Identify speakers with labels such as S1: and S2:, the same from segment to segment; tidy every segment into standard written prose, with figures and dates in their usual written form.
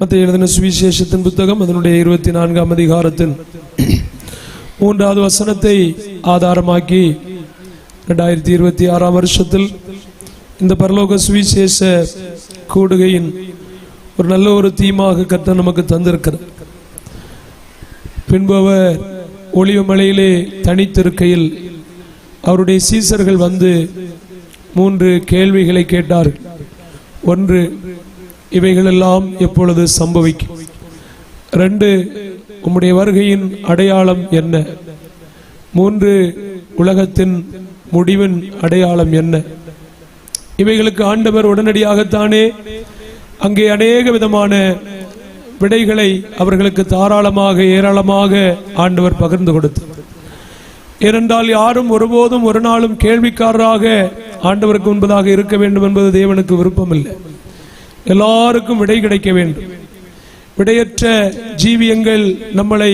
S1: மத்தேயு எழுதின சுவிசேஷத்தின் புத்தகம் அதனுடைய 24ஆம் அதிகாரத்தின் 3வது வசனத்தை ஆதாரமாக்கி 2026ஆம் வருஷத்தில் இந்த பரலோக சுவிசேஷ கூடுகையின் ஒரு நல்ல ஒரு தீமாக கர்த்தர் நமக்கு தந்திருக்கிறார். பின்பு அவர் ஒலிவ மலையிலே தனித்திருக்கையில் அவருடைய சீசர்கள் வந்து 3 கேள்விகளை கேட்டார்கள். ஒன்று, இவைகளெல்லாம் எப்பொழுது சம்பவிக்கும்? 2, உம்முடைய வருகையின் அடையாளம் என்ன? 3, உலகத்தின் முடிவின் அடையாளம் என்ன? இவைகளுக்கு ஆண்டவர் உடனடியாகத்தானே அங்கே அநேக விதமான விடைகளை அவர்களுக்கு தாராளமாக ஏராளமாக ஆண்டவர் பகிர்ந்து கொடுத்தார். ஏனென்றால் யாரும் ஒருபோதும் ஒரு நாளும் கேள்விக்காரராக ஆண்டவருக்கு முன்பதாக இருக்க வேண்டும் என்பது தேவனுக்கு விருப்பமில்லை. எல்லாருக்கும் விடை கிடைக்க வேண்டும். விடையற்ற ஜீவியங்கள் நம்மளை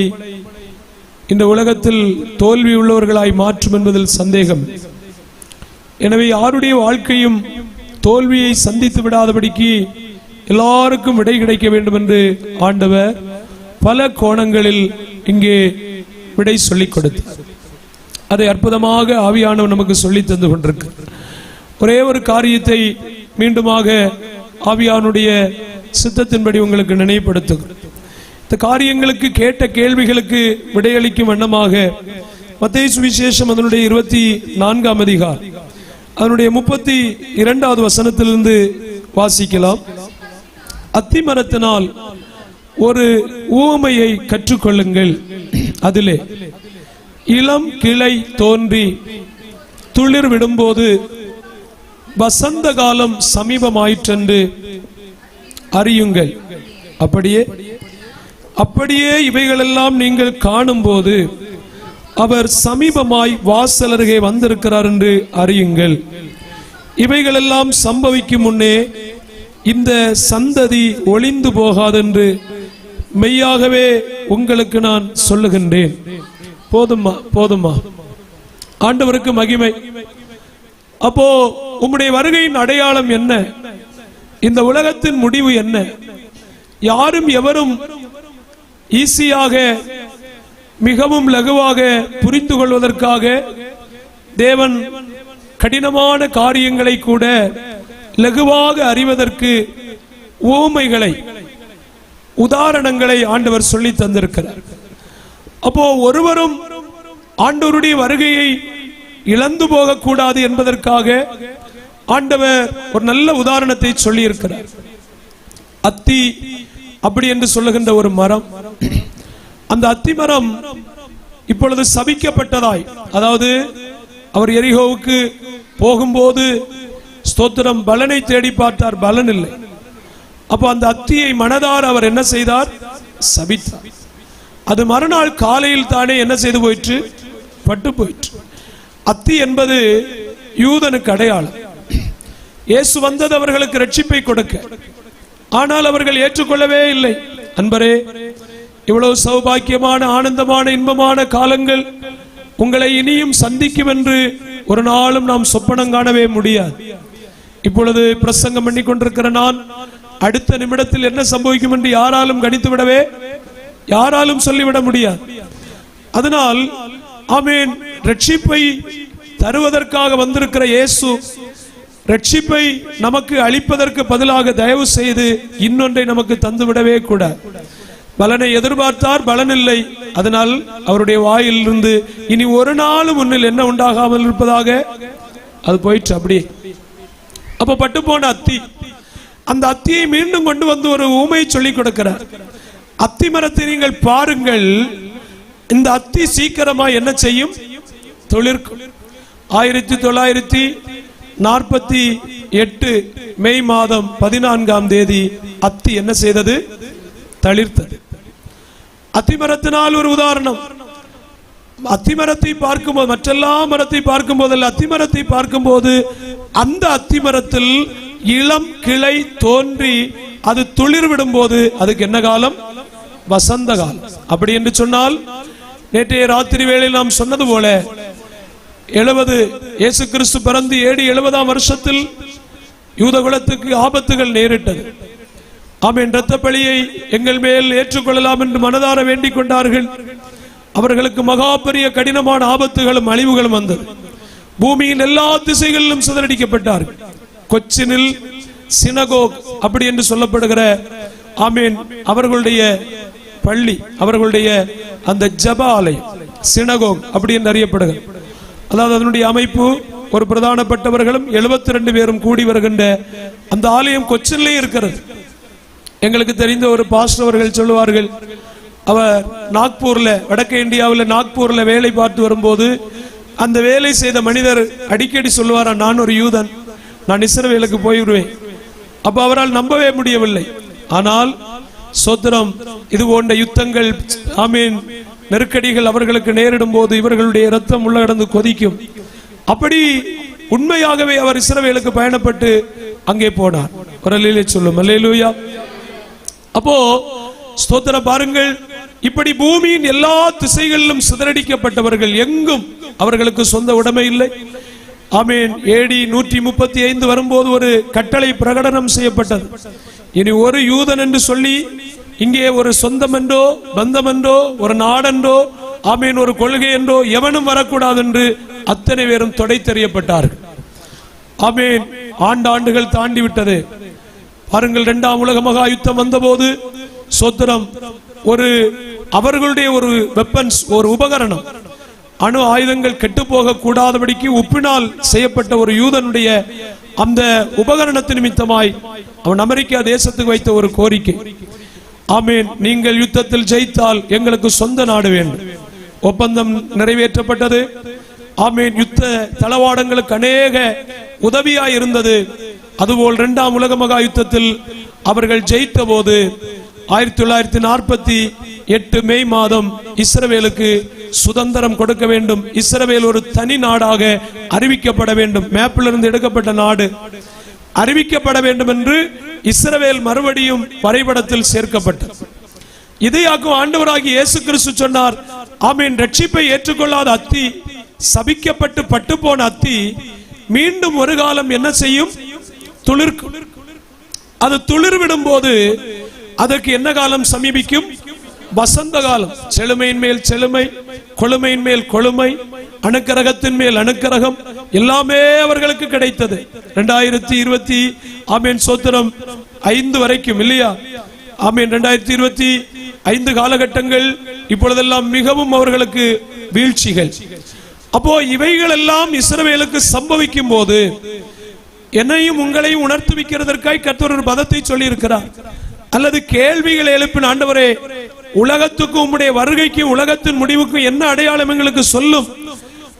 S1: இந்த உலகத்தில் தோல்வி உள்ளவர்களாய் மாற்றும் என்பதில் சந்தேகம். எனவே யாருடைய வாழ்க்கையும் தோல்வியை சந்தித்து விடாதபடிக்கு எல்லாருக்கும் விடை கிடைக்க வேண்டும் என்று ஆண்டவர் பல கோணங்களில் இங்கே விடை சொல்லிக் கொடுத்தார். அதை அற்புதமாக ஆவியானவர் நமக்கு சொல்லி தந்து கொண்டிருக்கிறார். ஒரே ஒரு காரியத்தை மீண்டுமாக ஆவியானுடைய சித்தத்தின்படி உங்களுக்கு நினைவுபடுத்துகிறேன். இந்த காரியங்களுக்கு கேட்ட கேள்விகளுக்கு விடையளிக்கும் வண்ணமாக மத்தேயு சுவிசேஷம் அதனுடைய 24ஆம் அதிகாரம் அதனுடைய 32வது வசனத்திலிருந்து வாசிக்கலாம். அத்திமரத்தினால் ஒரு உவமையை கற்றுக்கொள்ளுங்கள். அதிலே இளம் கிளை தோன்றி துளிர் விடும்போது வசந்த காலம் சமீபமாயிற்றென்று அறியுங்கள். அப்படியே இவைகளெல்லாம் நீங்கள் காணும் போது அவர் சமீபமாய் வாசல் அருகே வந்திருக்கிறார் என்று அறியுங்கள். இவைகளெல்லாம் சம்பவிக்கும் முன்னே இந்த சந்ததி ஒளிந்து போகாதென்று மெய்யாகவே உங்களுக்கு நான் சொல்லுகின்றேன். போதுமா ஆண்டவருக்கு மகிமை. அப்போ உம்முடைய வருகையின் அடையாளம் என்ன? இந்த உலகத்தின் முடிவு என்ன? யாரும் எவரும் ஈஸியாக மிகவும் லகுவாக புரிந்து கொள்வதற்காக தேவன் கடினமான காரியங்களை கூட லகுவாக அறிவதற்கு உவமைகளை உதாரணங்களை ஆண்டவர் சொல்லி தந்திருக்கிறார். அப்போ ஒருவரும் ஆண்டவருடைய வருகையை இழந்து போகக்கூடாது என்பதற்காக ஆண்டவர் ஒரு நல்ல உதாரணத்தை சொல்லி இருக்கிறார். அத்தி அப்படி என்று சொல்லுகின்ற ஒரு மரம், அந்த அத்தி மரம் இப்பொழுது சபிக்கப்பட்டதாய், அதாவது அவர் எரிகோவுக்கு போகும்போது ஸ்தோத்திரம் பலனை தேடி பார்த்தார், பலன் இல்லை. அப்போ அந்த அத்தியை மனதார் அவர் என்ன செய்தார்? சபித்தார். அது மறுநாள் காலையில் தானே என்ன செய்து போயிற்று? பட்டு போயிற்று. அத்தி என்பது யூதனுக்கு அடையாளம். இயேசு வந்தது அவர்களுக்கு ரட்சிப்பை கொடுக்க, ஆனால் அவர்கள் ஏற்றுக்கொள்ளவே இல்லை. அன்பரே, இவ்வளவு சௌபாக்கியமான ஆனந்தமான இன்பமான காலங்கள் உங்களை இனியும் சந்திக்கும் என்று ஒரு நாளும் நாம் சொப்பனம் காணவே முடியாது. இப்பொழுது பிரசங்கம் பண்ணி கொண்டிருக்கிற நான் அடுத்த நிமிடத்தில் என்ன சம்பவிக்கும் என்று யாராலும் கணித்து விடவே, யாராலும் சொல்லிவிட முடியாது. அதனால் ஆமென், ரட்சிப்பை தருவதற்காக வந்திருக்கிற இயேசு ரட்சிப்பை நமக்கு அளிப்பதற்கு பதிலாக தயவு செய்து இன்னொன்றை நமக்கு தந்துவிடவே கூடாது. பலனை எதிர்பார்த்தார், பலன் இல்லை. அதனால் அவருடைய வாயிலிருந்து இனி ஒரு நாளும் முன்னில் என்ன உண்டாகாமல் இருப்பதாக அது போயிற்று. அப்படியே அப்ப பட்டு போன அத்தி, அந்த அத்தியை மீண்டும் கொண்டு வந்து ஒரு ஊமையை சொல்லிக் கொடுக்கிறார். அத்தி மரத்தை நீங்கள் பாருங்கள், இந்த அத்தி சீக்கிரமா என்ன செய்யும்? தொழிற்கும். 1948 மே மாதம் 14ஆம் தேதி அத்தி என்ன செய்தது? தளிர்த்தது. அத்திமரத்தினால் ஒரு உதாரணம். அத்திமரத்தை பார்க்கும்போது, மற்றெல்லா மரத்தை பார்க்கும் போதல்ல, அத்திமரத்தை பார்க்கும்போது அந்த அத்திமரத்தில் இளம் கிளை தோன்றி அது துளிர் விடும் போது அதுக்கு என்ன காலம்? வசந்த காலம். அப்படி என்று சொன்னால் நேற்றைய ராத்திரி வேளையில் நாம் சொன்னது போல 70 இயேசு கிறிஸ்து பிறந்து 70ஆம் வருஷத்தில் யூதகுலத்துக்கு ஆபத்துகள் நேரிட்டது. ஆமென். இரத்த பலியை எங்கள் மேல் ஏற்றுக்கொள்ளலாம் என்று மனதார வேண்டிக் கொண்டார்கள். அவர்களுக்கு மகா பெரிய கடினமான ஆபத்துகளும் அழிவுகளும் வந்தது. பூமியின் எல்லா திசைகளிலும் சிதறடிக்கப்பட்டார்கள். கொச்சினில் சினகோக் அப்படி என்று சொல்லப்படுகிற ஆமென் அவர்களுடைய பள்ளி, அவர்களுடைய அந்த ஜெப ஆலயம் சினகோக் அப்படி என்று அறியப்படுகிறது. அதாவது அதனுடைய அமைப்பு ஒரு பிரதானப்பட்டவர்களும் 72 பேரும் கூடி வருகின்ற அந்த ஆலயம் கொச்சினிலே இருக்கிறது. எங்களுக்கு தெரிந்த ஒரு பாஸ்டர் அவர்கள் சொல்லுவார்கள், அவர் நாக்பூர்ல வடக்கு இந்தியாவில் நாக்பூர்ல வேலை பார்த்து வரும்போது அந்த வேலை செய்த மனிதர் அடிக்கடி சொல்லுவாரா, நான் ஒரு யூதன், நான் இஸ்ரவேலுக்கு போய்விடுவேன். அப்ப அவரால் நம்பவே முடியவில்லை. ஆனால் சோத்திரம், இது போன்ற யுத்தங்கள் ஆமீன் நெருக்கடிகள் அவர்களுக்கு நேரிடும் போது இவர்களுடைய இரத்தம் உள்ள கடந்து கொதிக்கும். அப்படி உண்மையாகவே அவர் இஸ்ரவேலுக்கு பயணப்பட்டு அங்கே போனார். ஒரு அல்லேலூயா சொல்லும். அல்லேலூயா. அப்போ ஸ்தோத்திரம் பாருங்கள், இப்படி பூமியின் எல்லா திசைகளிலும் சிதறடிக்கப்பட்டவர்கள், எங்கும் அவர்களுக்கு சொந்த உடைமை இல்லை. ஆமீன். AD 135 வரும்போது ஒரு கட்டளை பிரகடனம் செய்யப்பட்டது. இனி ஒரு யூதன் என்று சொல்லி இங்கே ஒரு சொந்தம் என்றோ பந்தம் என்றோ ஒரு நாடென்றோ ஆமீன் ஒரு கொள்கை என்றோ எவனும் வரக்கூடாது என்று அத்தனை பேரும் தொடை தெரியப்பட்டார்கள். ஆமீன். ஆண்டுகள் தாண்டி விட்டது. பாருங்கள், 2ஆம் உலக மகா யுத்தம் வந்தபோது சோத்திரம் ஒரு அவர்களுடைய ஒரு வெப்பன்ஸ், ஒரு உபகரணம், அணு ஆயுதங்கள் கெட்டு போக கூடாதபடிக்கு உப்பினால் செய்யப்பட்ட ஒரு யூதனுடைய அந்த உபகரணத்தின் நிமித்தமாய் அவன் அமெரிக்கா தேசத்துக்கு வைத்த ஒரு கோரிக்கை. ஆமீன். நீங்கள் யுத்தத்தில் ஜெயித்தால் எங்களுக்கு சொந்த நாடு வேண்டும். ஒப்பந்தம் நிறைவேற்றப்பட்டது. ஆமீன். யுத்த தளவாடங்களுக்கு அநேக உதவியாய் இருந்தது. அதுபோல் 2ஆம் உலக மகா யுத்தத்தில் அவர்கள் ஜெயித்த போது 1948 மே மாதம் இஸ்ரவேலுக்கு சுதந்திரம் கொடுக்க வேண்டும். இஸ்ரவேல் ஒரு தனி நாடாக அறிவிக்கப்பட வேண்டும். மேப்பிலிருந்து எடுக்கப்பட்ட நாடு அறிவிக்கப்பட வேண்டும் என்று இஸ்ரவேல் மறுபடியும் வரைபடத்தில் சேர்க்கப்பட்டது. இதையாக்கும் ஆண்டவராகிய இயேசு கிறிஸ்து சொன்னார், ஆமீன், ரட்சிப்பை ஏற்றுக்கொள்ளாத அத்தி, சபிக்கப்பட்டு பட்டு போன அத்தி மீண்டும் ஒரு காலம் என்ன செய்யும்? துளிர்க்கும். அது துளிர்விடும் போது அதற்கு என்ன காலம் சமீபிக்கும்? வசந்த காலம். செழுமையின் மேல் செழுமை, கொழுமையின் மேல் கொழுமை, அணுக்கரகத்தின் மேல் அணுக்கரகம் எல்லாமே அவர்களுக்கு கிடைத்தது. 2020 ஆமீன் சோத்திரம் 5 வரைக்கும் இல்லையா? ஆமீன். 2025 காலகட்டங்கள் இப்பொழுதெல்லாம் மிகவும் அவர்களுக்கு வீழ்ச்சிகள். அப்போ இவைகள் எல்லாம் இஸ்ரவேலுக்கு சம்பவிக்கும் போது என்னையும் உங்களையும் உணர்த்து வைக்கிறதற்காய் கர்த்தர் ஒரு பதத்தை சொல்லி இருக்கிறார். அல்லது கேள்விகளை எழுப்பின, ஆண்டவரே, உலகத்துக்கும் உம்முடைய வருகைக்கும் உலகத்தின் முடிவுக்கும் என்ன அடையாளம் எங்களுக்கு சொல்லும்?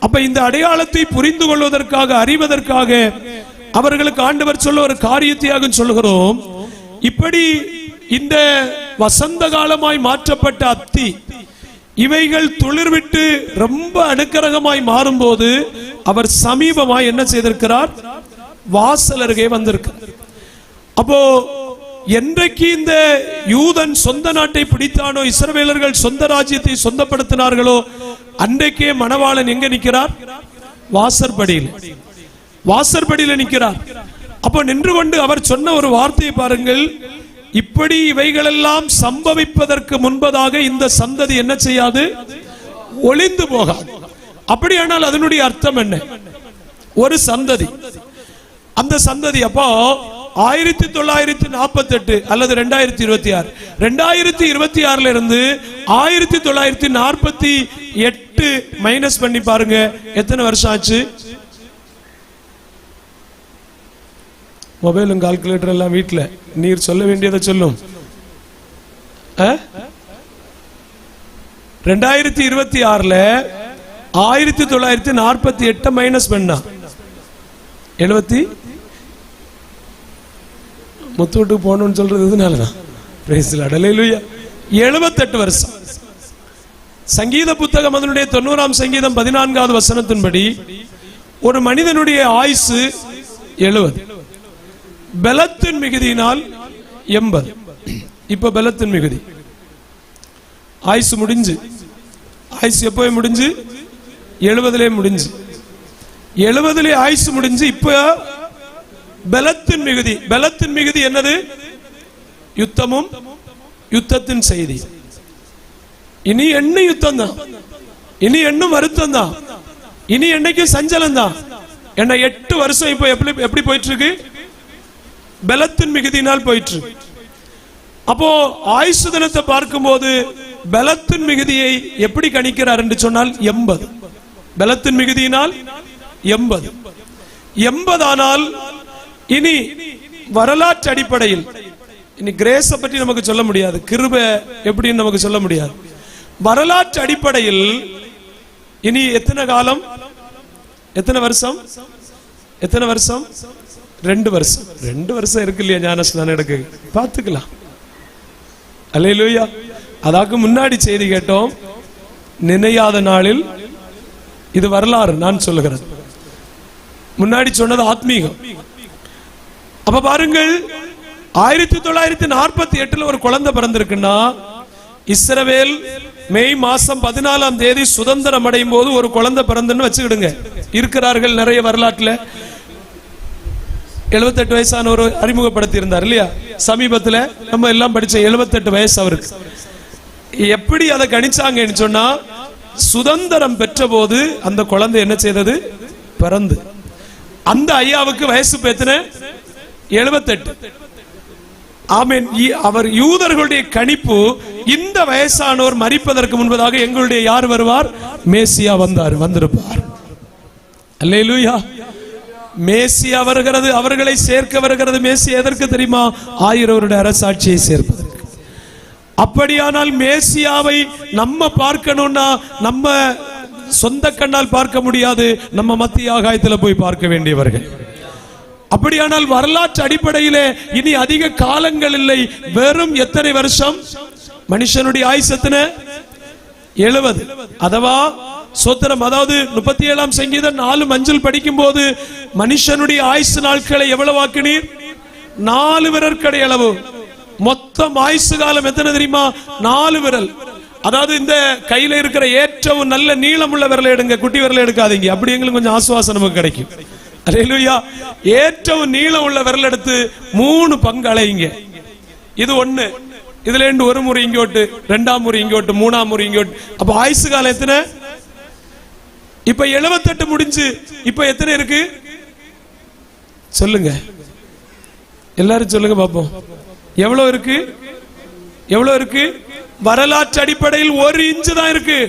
S1: அப்ப இந்த அடையாளத்தை புரிந்து கொள்வதற்காக, அறிவதற்காக அவர்களுக்கு ஆண்டவர் சொல்ல ஒரு காரியத்தையாக சொல்லுகிறோம். இப்படி இந்த வசந்த காலமாய் மாற்றப்பட்ட அத்தி இவைகள் துளிர்விட்டு ரொம்ப அணுக்கரகமாய் மாறும்போது அவர் சமீபமாய் என்ன செய்திருக்கிறார்? வாசல் அருகே வந்திருக்கிறார். அப்போ என்றைக்கு இந்த யூதன் சொந்த நாட்டை பிடித்தானோ, இஸ்ரவேலர்கள் சொந்த ராஜ்யத்தை சொந்தப்படுத்தினார்களோ, அன்றைக்கே மணவாளன் எங்க நிற்கிறார்? வாசற்படியில். வாசற்படியில் நிற்கிறார். அப்போ நின்று கொண்டு அவர் சொன்ன ஒரு வார்த்தையை பாருங்கள், இப்படி இவைகளெல்லாம் சம்பவிப்பதற்கு முன்பதாக இந்த சந்ததி என்ன செய்யாது? ஒளிந்து போகாது. அப்படியானால் அதனுடைய அர்த்தம் என்ன? ஒரு சந்ததி. அந்த சந்ததி அப்போ 1948 அல்லது 2026, 2026 இருந்து 1948 மைனஸ் பண்ணி பாருங்க, எத்தனை வருஷம் ஆச்சு? மொபைலும் கால்குலேட்டர் எல்லாம் வீட்டுல, நீர் சொல்ல வேண்டியதை சொல்லும். 2026 1948 மைனஸ் பண்ணா 70 முத்தூட்டுக்கு போகணும்னு சொல்றது இதனாலதான். 78 வருஷம். சங்கீத புத்தகம் அதனுடைய 90ஆம் சங்கீதம் 14வது வசனத்தின்படி ஒரு மனிதனுடைய ஆயுசு 70, பலத்தின் மிகுதியினால் 80. இப்ப பலத்தின் மிகுதி, ஆயுசு முடிஞ்சு. ஆயுசு எப்போ முடிஞ்சு? 70 முடிஞ்சு. 70 ஆயுசு முடிஞ்சு. இப்ப பலத்தின் மிகுதி. பலத்தின் மிகுதி என்னது? யுத்தமும் யுத்தத்தின் செய்தி. இனி என்ன யுத்தம் தான், இனி என்னும் வருத்தம் தான், இனி என்னைக்கு சஞ்சலம் தான். என்ன 8 வருஷம் இப்ப எப்படி போயிட்டு இருக்கு? பலத்தின் மிகுதியினால் போயிட்டு இருக்கு. அப்போ ஆயுசு தினத்தை பார்க்கும்போது பலத்தின் மிகுதியை எப்படி கணிக்கிறார் என்று சொன்னால் 80. பலத்தின் மிகுதியினால் 80 ஆனால் இனி வரலாற்று அடிப்படையில் இனி கிரேஸ பற்றி நமக்கு சொல்ல முடியாது, கிருபை எப்படின்னு நமக்கு சொல்ல முடியாது. வரலாற்று அடிப்படையில் இனி எத்தனை காலம், எத்தனை வருஷம், எத்தனை வருஷம்? 2 வருஷம். 2 வருஷம் இருக்கு இல்லையா ஞானஸ்நானம் எடுக்க, பார்த்துக்கலாம். அல்லேலூயா. அதாக்கு முன்னாடி செய்தி கேட்டோம், நினையாத நாளில், இது வரலாறு நான் சொல்லுகிறது, முன்னாடி சொன்னது ஆத்மீகம். அப்ப பாருங்கள், 1948 ஒரு குழந்தை பிறந்திருக்குன்னா, இஸ்ரவேல் மே மாசம் 14ஆம் தேதி சுதந்திரம் அடையும் போது ஒரு குழந்தை பிறந்துன்னு வச்சுக்கிடுங்க. இருக்கிறார்கள் நிறைய வரலாற்றுல. 78 வயசான ஒரு அறிமுகப்படுத்தி இருந்தார் இல்லையா சமீபத்துல, நம்ம எல்லாம் படிச்ச 78 வயசு அவருக்கு. எப்படி அதை கணிச்சாங்கன்னு சொன்னா, சுதந்திரம் பெற்ற போது அந்த குழந்தை என்ன செய்தது? பிறந்து. அந்த ஐயாவுக்கு வயசு எத்தனை? 78. ஆமென். அவர் யூதர்களுடைய கணிப்பு, இந்த வயசானோர் மரிப்பதற்கு முன்பதாக எங்களுடைய யார் வருவார்? மேசியா வந்திருப்பார். அல்லேலூயா. மேசியா வருகிறது, அவர்களை சேர்க்க வருகிறது. மேசியா எதற்கு தெரியுமா? 1000 வருட அரசாட்சியை சேர்ப்பதற்கு. அப்படியானால் மேசியாவை நம்ம பார்க்கணும்னா நம்ம சொந்த கண்ணால் பார்க்க முடியாது, நம்ம மத்திய ஆகாயத்தில் போய் பார்க்க வேண்டியவர்கள். அப்படியானால் வரலாற்று அடிப்படையிலே இனி அதிக காலங்கள் இல்லை. வெறும் எத்தனை வருஷம்? மனுஷனுடைய ஆயுசு எத்தனை? 70. அதவா சோத்திரம். அதாவது 37ஆம் சங்கீதம் 4 மஞ்சள் படிக்கும் போது மனுஷனுடைய ஆயுசு நாட்களை எவ்வளவு ஆக்கினீர்? 4 விரற்கடை அளவு. மொத்தம் ஆயுசு காலம் எத்தனை தெரியுமா? 4 விரல். அதாவது இந்த கையில இருக்கிற ஏற்றவும் நல்ல நீளமுள்ள விரலை எடுங்க, குட்டி விரலை எடுக்காதீங்க. அப்படி எங்களுக்கு கொஞ்சம் ஆசுவாசம் நமக்கு கிடைக்கும். அல்லேலூயா. ஏற்றவும் நீளம் உள்ள விரல் எடுத்து 3 பங்கு அலையுங்க. இது 1, இதுல இருந்து 1 முறை இங்கோட்டு, 2ஆம் முறை இங்கோட்டு, 3ஆம் முறை இங்கோட்டு. அப்ப ஆயுசு காலம் எத்தனை? இப்ப 78 முடிஞ்சு இப்ப எத்தனை இருக்கு சொல்லுங்க, எல்லாரும் சொல்லுங்க பாப்போம். எவ்வளவு இருக்கு? எவ்வளவு இருக்கு? வரலாற்று அடிப்படையில் 1 இன்ச்சு தான் இருக்கு.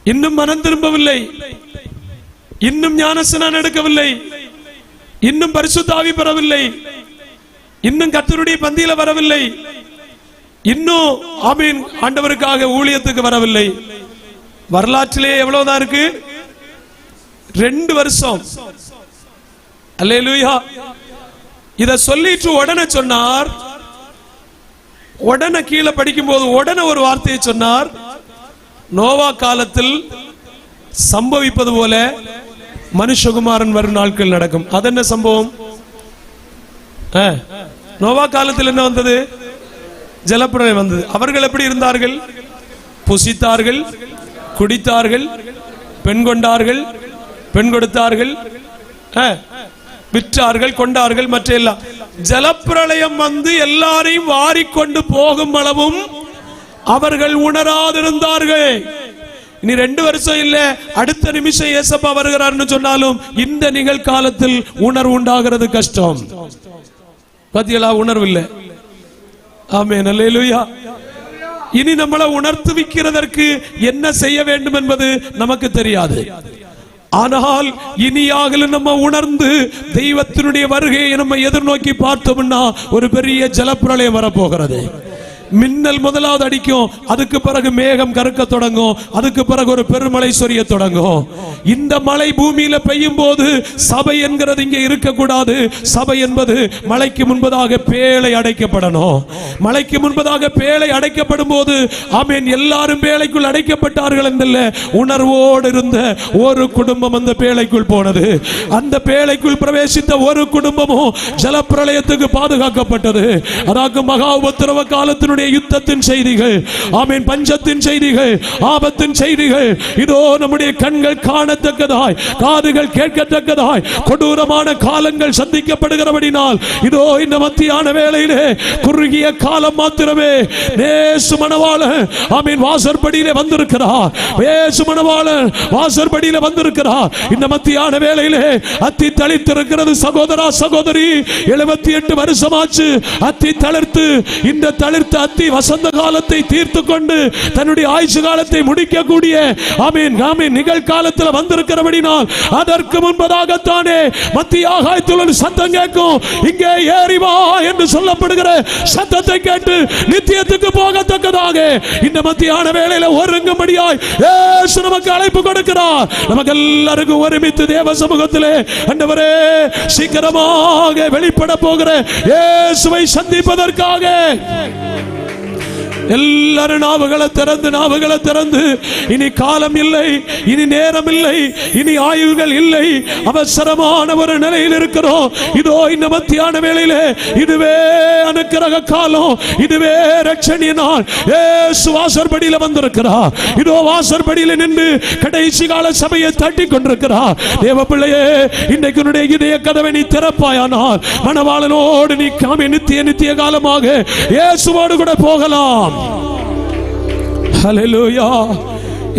S1: இன்னும் மனம் திரும்பவில்லை, இன்னும் ஞானஸ்நானம் எடுக்கவில்லை, இன்னும் பரிசுத்த ஆவி பெறவில்லை, இன்னும் கர்த்தருடைய பந்தியில வரவில்லை, இன்னும் ஆமீன் ஆண்டவருக்காக ஊழியத்துக்கு வரவில்லை. வரலாற்றிலே எவ்வளவுதான் இருக்கு? 2 வருஷம். அல்லேலூயா. இத சொல்லிட்டு உடனே சொன்னார், உடனே கீழே படிக்கும் போது உடனே ஒரு வார்த்தையை சொன்னார், நோவா காலத்தில் சம்பவிப்பது போல மனுஷகுமாரன் வரும் நாட்கள் நடக்கும். அது என்ன சம்பவம்? நோவா காலத்தில் என்ன வந்தது? ஜலப்பிரளயம் வந்தது. அவர்கள் எப்படி இருந்தார்கள்? புசித்தார்கள், குடித்தார்கள், பெண் கொண்டார்கள், பெண் கொடுத்தார்கள், விற்றார்கள், கொண்டார்கள், மற்ற எல்லாம். ஜலப்பிரளயம் வந்து எல்லாரையும் வாரிக்கொண்டு போகும் அளவும் அவர்கள் உணராதிருந்தார்கள். இனி 2 வருஷம் இல்ல, அடுத்த நிமிஷம் ஏசப்பா வருகிறார்னு சொன்னாலும் இந்த நிகழ்காலத்தில் உணர்வு உண்டாகிறது கஷ்டம். பாத்தீங்களா? உணர்வு இல்லை. ஆமென். அல்லேலூயா. இனி நம்மளை உணர்த்துவிக்கிறதற்கு என்ன செய்ய வேண்டும் என்பது நமக்கு தெரியாது. ஆனால் இனியாகலும் நம்ம உணர்ந்து தெய்வத்தினுடைய வருகையை நம்ம எதிர்நோக்கி பார்த்தோம்னா ஒரு பெரிய ஜலப்பிரளயம் வரப்போகிறது. மின்னல் முதலாவது அடிக்கும், அதுக்கு பிறகு மேகம் கருக்க தொடங்கும், அதுக்கு பிறகு ஒரு பெருமழை சொரிய தொடங்கும். இந்த மழை பூமியில பெய்யும் போது சபை என்கிறது இங்கே இருக்கக்கூடாது. சபை என்பது மழைக்கு முன்பதாக பேழை அடைக்கப்படணும். மழைக்கு முன்பதாக பேழை அடைக்கப்படும் போது ஆமென் எல்லாரும் பேழைக்குள் அடைக்கப்பட்டார்கள் என்றல்ல, உணர்வோடு இருந்த ஒரு குடும்பம் அந்த பேழைக்குள் போனது. அந்த பேழைக்குள் பிரவேசித்த ஒரு குடும்பமும் ஜலப்பிரளயத்துக்கு பாதுகாக்கப்பட்டது. அதாவது மகா உபத்திரவ காலத்தினுடைய உலகத்தினுடைய யுத்தத்தின் செய்திகள், ஆமென், பஞ்சத்தின் செய்திகள், ஆபத்தின் செய்திகள், இதோ நம்முடைய கண்கள் காணத்தக்கதாய், காதுகள் கேட்கத்தக்கதாய் கொடூரமான காலங்கள் சந்திக்கப்படுகிறபடினால் இதோ இந்த மத்தியான வேளையிலே குறுகிய காலம் மாத்திரமே இயேசு மணவாளன் ஆமென் வாசற்படியிலே வந்திருக்கிறார். இயேசு மணவாளன் வாசற்படியிலே வந்திருக்கிறார். இந்த மத்தியான வேளையிலே அத்தி தளித்திருக்கிறது. சகோதரா சகோதரி, 78 வருஷமாச்சு அத்தி தளிர்த்து. இந்த தளிர்த்த அத்தி வசந்த காலத்தை தீர்த்து கொண்டு தன்னுடைய ஆயுசு காலத்தை முடிக்கக்கூடிய ஆமென் ஆமென் நிகழ்காலத்தில் வந்திருக்கிறபடினால் அதற்கு முன்பதாகத்தானே மத்திய ஆகாயத்தில் ஒரு சத்தம் கேட்கும். இங்கே ஏறி வா என்று சொல்லப்படுகிற சத்தத்தை கேட்டு நித்தியத்துக்கு போகத்தக்கதாக இந்த மத்தியான வேளையில ஒருங்கும்படியாய் இயேசு நமக்கு அழைப்பு கொடுக்கிறார். நமக்கு எல்லாருக்கும் ஒருமித்து தேவ சமூகத்திலே ஆண்டவரே சீக்கிரமாக வெளிப்பட போகிற இயேசுவை சந்திப்பதற்காக எல்லாரும் நாவுகளை திறந்து இனி காலம் இல்லை, இனி நேரம் இல்லை, இனி ஆயுள்கள் இல்லை, அவசரமான ஒரு நிலையில் இருக்கிறோம். இதோ இந்த மத்தியான வேளையிலே இதுவே அனுக்கிரக காலம், இதுவே ரட்சணிய நாள். இயேசு வாசற்படியில வந்திருக்கிறார். இதோ வாசற்படியில நின்று கடைசி கால சபையை தட்டி கொண்டிருக்கிறார். தேவ பிள்ளையே, இன்றைக்கு உன்னுடைய இதய கதவை நீ திறப்பாயானால் மணவாளனோடு நீ காமி நித்திய காலமாக இயேசுவோடு கூட போகலாம். ஹல்லேலூயா.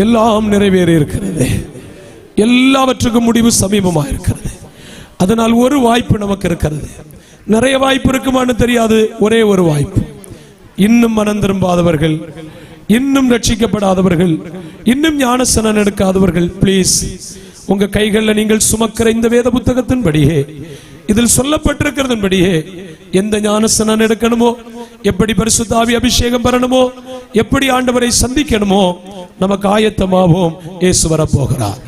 S1: எல்லாம் நிறைவேறி இருக்கிறது. எல்லாவற்றுக்கும் முடிவு சமீபமாக இருக்கிறது. அதனால் ஒரு வாய்ப்பு நமக்கு இருக்கிறது. நிறைய வாய்ப்பு இருக்குமான்னு தெரியாது. ஒரே ஒரு வாய்ப்பு. இன்னும் மனம் திரும்பாதவர்கள், இன்னும் ரட்சிக்கப்படாதவர்கள், இன்னும் ஞானஸ்நானம் எடுக்காதவர்கள், பிளீஸ் உங்க கைகளில் நீங்கள் சுமக்கிற இந்த வேத புத்தகத்தின்படியே, இதில் சொல்லப்பட்டிருக்கிறதன்படியே எந்த ஞானஸ்நானம் எடுக்கணுமோ, எப்படி பரிசுத்த ஆவி அபிஷேகம் பெறணுமோ, எப்படி ஆண்டவரை சந்திக்கணுமோ நமக்கு ஆயத்தமாவோம். இயேசு வரப்போகிறார்.